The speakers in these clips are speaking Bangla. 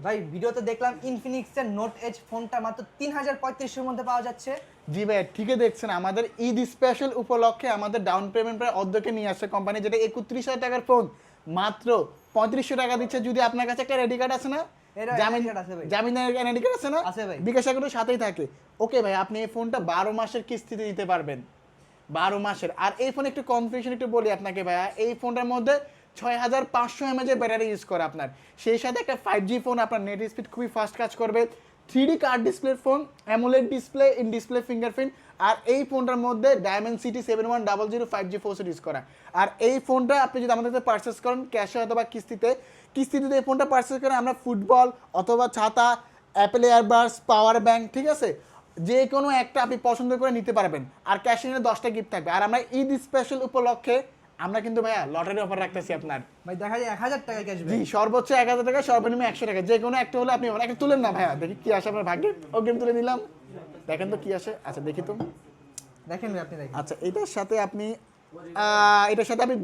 ভাই ভিডিওতে দেখলাম ইনফিনিক্সের নোট এজ ফোনটা মাত্র 3035 এর মধ্যে পাওয়া যাচ্ছে। জি ভাই ঠিকই দেখছেন, আমাদের ঈদ স্পেশাল উপলক্ষে আমাদের ডাউন পেমেন্ট প্রায় অর্ধেকে নিয়ে আসছে কোম্পানি, যেটা 31,000 টাকার ফোন মাত্র 3500 টাকা দিচ্ছে। যদি আপনার কাছে একটা রেডি কার্ড আছে না, এরা জামিন ID আছে ভাই। জামিনের এনআইডি কার্ড আছে না, আছে ভাই। বিকাশ অ্যাকাউন্টের সাথেই থাকে। ওকে ভাই, আপনি এই ফোনটা 12 মাসের কিস্তিতে দিতে পারবেন, 12 মাসের। আর এই ফোনে একটু কনফিউশন একটু বলি আপনাকে ভাইয়া, এই ফোনটার মধ্যে 6500 এমএএচ ব্যাটারি ইউজ করে আপনার, সেই সাথে একটা 5G ফোন, আপনার নেট স্পিড খুবই ফাস্ট কাজ করবে, 3D কার্ড ডিসপ্লের phone, AMOLED display, in display fingerprint. আর এই ফোনটার মধ্যে Dimensity 7100 5G ফোর্সেট ইউজ করা। আর এই ফোনটা আপনি যদি আমাদের কাছে পারচেস করেন ক্যাশে অথবা কিস্তিতে এই ফোনটা পারচেস করেন, আমরা ফুটবল অথবা ছাতা, অ্যাপেল এয়ারবাডস, পাওয়ার ব্যাংক, ঠিক আছে, যে কোনো একটা আপনি পছন্দ করে নিতে পারবেন। আর ক্যাশে নিলে 10টা গিফট থাকবে। আর আমরা ঈদ স্পেশাল উপলক্ষে আমরা কিন্তু ভাইয়া লটারি অফার রাখতেছি আপনার। ভাই দেখা যায় 1000 টাকা জি, ক্যাশব্যাক। সর্বোচ্চ 1000 টাকা, সর্বনিম্ন 100 টাকা, যে কোনো একটা হলে আপনি একটা তুলেন না ভাইয়া, দেখি কি আসে আপনার ভাগ্যে। অগ্রিম তুলে নিলাম, দেখেন তো কি আসে। আচ্ছা দেখি তো। দেখেন ভাই, আপনি দেখেন। আচ্ছা এটার সাথে আপনি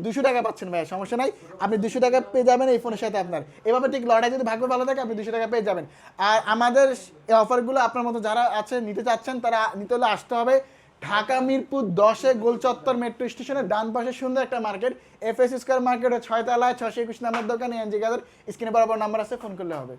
200 টাকা পাচ্ছেন ভাইয়া, সমস্যা নাই, আপনি 200 টাকা পেয়ে যাবেন এই ফোনের সাথে আপনার। এভাবে ঠিক লড়াই যদি ভাগ্য ভালো থাকে আপনি 200 টাকা পেয়ে যাবেন। আর আমাদের এই অফারগুলো আপনার মতো যারা আছে নিতে চাচ্ছেন, তারা নিতে হলে আসতে হবে ঢাকা মিরপুর 10-এ গোল চত্বর মেট্রো স্টেশনের ডান পাশে সুন্দর একটা মার্কেট, FS স্কয়ার মার্কেটের 6 তলায় 621 নম্বর দোকান, এনজি গাজার স্ক্রিনে বরাবর নাম্বার আছে, ফোন করলে হবে।